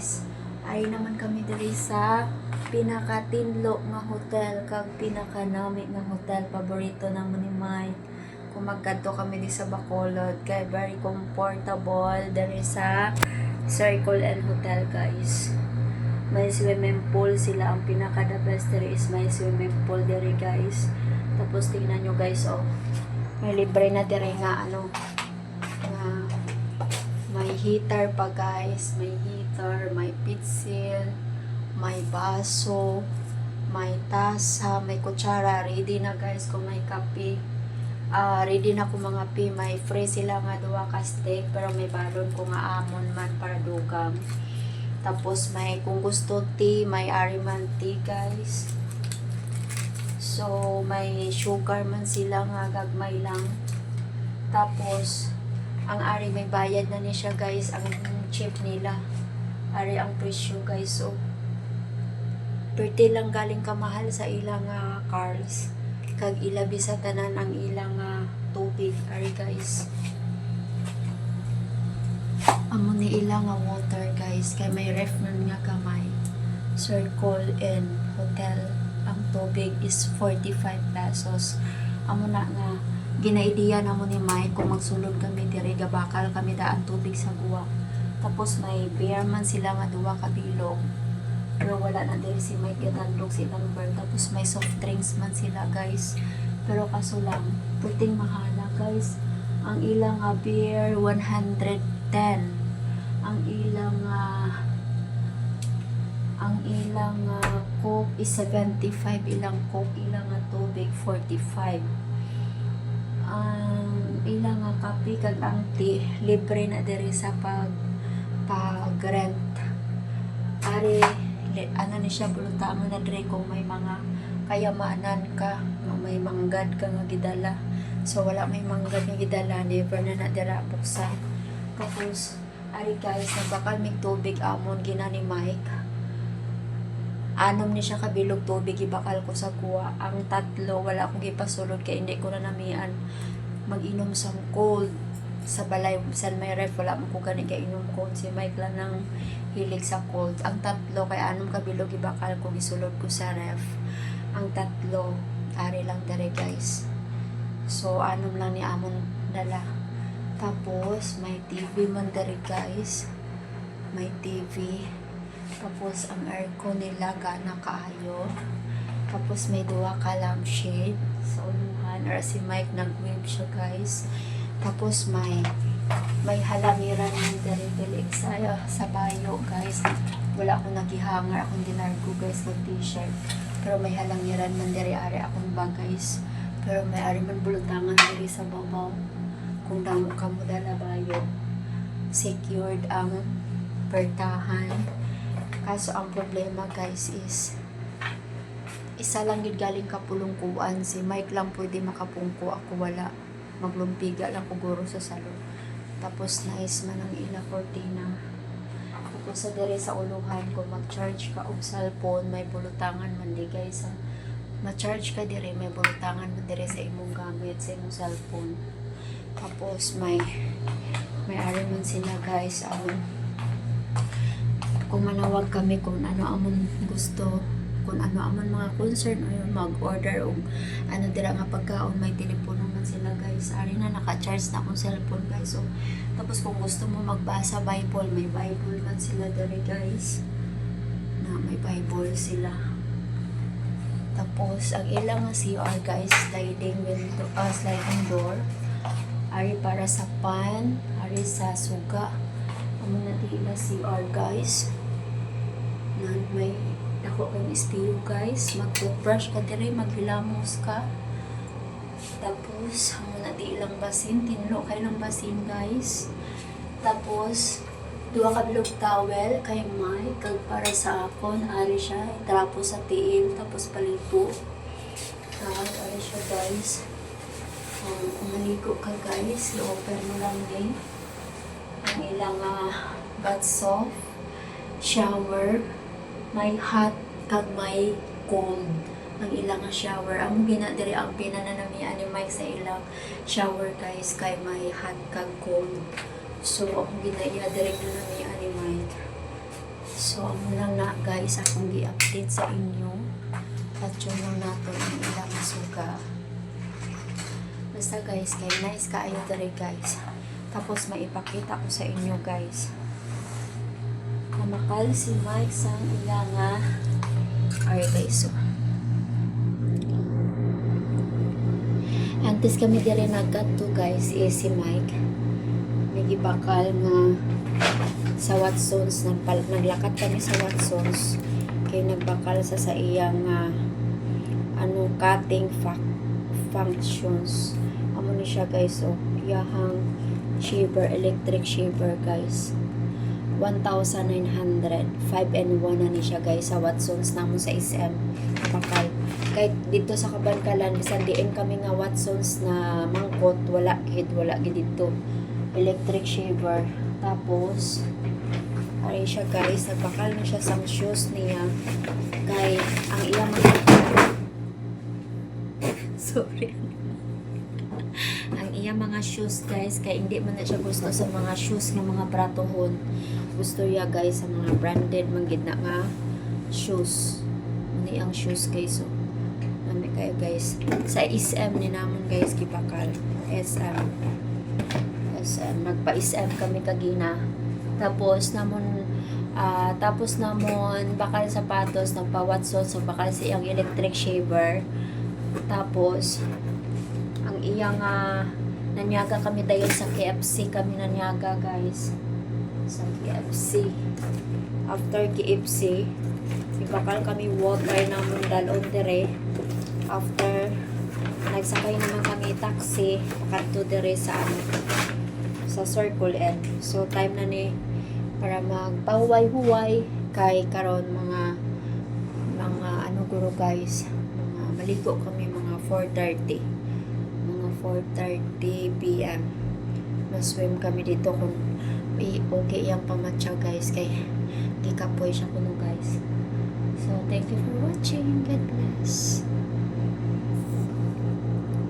guys. Ay naman kami diri sa pinakatinlo nga hotel kag pinakanami nga hotel paborito namon ni Mike. Kung magkadto kami di sa Bacolod kay very comfortable diri sa Circle and Hotel guys. May swimming pool sila, ang pinaka the best diri is may swimming pool diri guys. Tapos tingnan nyo guys, oh, may libre na diri nga ano, nga may heater pa guys, may heater, may pitsil, may baso, may tasa, may kutsara, ready na guys kung may kape. Ready na ko mga pi, may free sila nga duwa ka steak pero may balon ko nga amon man para dugang. Tapos may kung gusto tea, may ariman tea guys. So may sugar man sila nga gagmay lang. Tapos ang ari may bayad na ni siya guys, ang cheap nila. Ari ang presyo guys. So pretty lang galing kamahal sa ilang cars. Kag ilabi sa tanan ang ilang tubig ari guys. Amo ni ilang water guys kay may ref man nga kamay. Circle and Hotel ang tubig is 45 pesos. Amo na nga ginaidiya na mo ni Mike kung magsulod kami diri gabakal kami daan tubig sa guwa. Tapos may beer man sila nga duwa ka bilog. Pero wala na diri si Mike gatandog silang bar. Tapos may soft drinks man sila guys. Pero kaso lang puting mahala guys. Ang ilang beer 110. Ang ilang coke is 75, ilang coke, ilang tubig 45. Ang ilang kape kag ang tea libre na diri sa pag rent. Ari ano ni siya buluta mo na diri kung may mga kayamanan ka, may manggad ka nga gidala. So wala may manggad nga gidala, never na dira buksan. Tapos ari guys, nabakal mig tubig amon gina ni Mike. Anom ni siya kabilog tubig ibakal ko sa kuha. Ang tatlo wala akong gipasulod kay hindi ko na namian mag-inom sa cold sa balay san may ref wala mo ko gani kay inom cold. Si Mike lang nang hilig sa cold. Ang tatlo kay anom kabilog ibakal ko gisulod ko sa ref. Ang tatlo ari lang dere guys. So anom lang ni amon dala. Tapos may TV man dere guys. May TV. Tapos ang aircon nila gana kaayo. Tapos may duwa ka lampshade sa unuhan or si Mike nag-wave siya guys. Tapos may halamiran ng dere sa bayo guys. Wala akong nagihanger akong dinargo guys ng t-shirt. Pero may halamiran man dere ari akong bag guys. Pero may ari man bulutangan dere sa babaw. Kung damo ka mo dala bayo. Secured ang pertahan. Kaso ang problema guys is isa lang gid galing kapulong kuan, si Mike lang pwede makapungko, ako wala. Maglumpiga lang ko guro sa salon. Tapos nice man ang ila cortina. Tapos sa dere sa uluhan ko mag-charge ka og cellphone, may bulutangan man di guys. Ma-charge ka dire, may bulutangan man dire sa imong gamit sa imong cellphone. Tapos may ari man sila guys kung manawag kami kung ano amon gusto, kung ano amon mga concern o mag-order o ano dira nga pagkaon, may telepono man sila guys. Ari na naka-charge na akong cellphone guys. So, tapos kung gusto mo magbasa Bible, may Bible man sila dere guys. Na may Bible sila. Tapos ang ilang CR guys, sliding door. Ari para sa pan, ari sa suga. Amo na ila CR guys. May ako kang espiro guys, mag-toothbrush ka dire, maghilamos ka. Tapos amo na di ilang basin, tinlo kay ng basin guys. Tapos duha ka bilog towel kay Mike kag para sa akon ari siya itrapo sa tiil tapos palito. Ari siya guys. Kung maligo ka guys, i-open mo lang din ang ilang bath soap, shower, may hot kag may cold ang ilang shower. Ang ginadiri ang pinananamian ni Mike sa ilang shower guys kay may hot kag cold. So ang ginaiya direct na namian ni Mike. So, amo lang na guys akong gi-update sa inyo. At yun lang nato ang ilang suga. Basta guys, kay nice kaayo dere guys. Tapos maipakita ko sa inyo guys. Namakal si Mike sa ilanga. Alright guys, so. Antes kami diri nagkadto guys, si Mike. May gibakal nga sa Watsons. Naglakad kami sa Watsons. Kay nagbakal sa iyang cutting functions. Amo ni siya guys, oh. Iyahang shaver, electric shaver guys. 1,900. 5-in-1 na ni siya guys sa Watsons namon sa SM. Napakal. Kahit dito sa Kabankalan, bisan diin kami nga Watsons na mangkot, wala gid dito. Electric shaver. Tapos, ari siya guys, nagbakal na siya sang shoes niya. Kay, ang iyang mga sorry. Ang iyang mga shoes guys, kay hindi man na siya gusto sa mga shoes nga mga bratohon. Gusto niya guys sa mga branded manggid na nga shoes. Ni ang shoes guys, so nami kayo guys sa SM ni namon guys gibakal. SM nagpa-SM kami kagina. Tapos namon bakal sapatos, nagpa-Watsons, so bakal sa iyang electric shaver. Tapos ang iyang nanyaga kami dayon sa KFC kami nanyaga guys. Sa KFC. After KFC, ibakal kami water namon dalon dire. After nagsakay naman kami taxi pakadto dire sa sa Circle N. So time na ni para magpahuway-huway kay karon mga guro guys, mga maligo kami mga 4:30 PM. Maswim kami dito kung okay yung pamatcha guys, kay di kapoy siya kuno guys. So thank you for watching. God bless.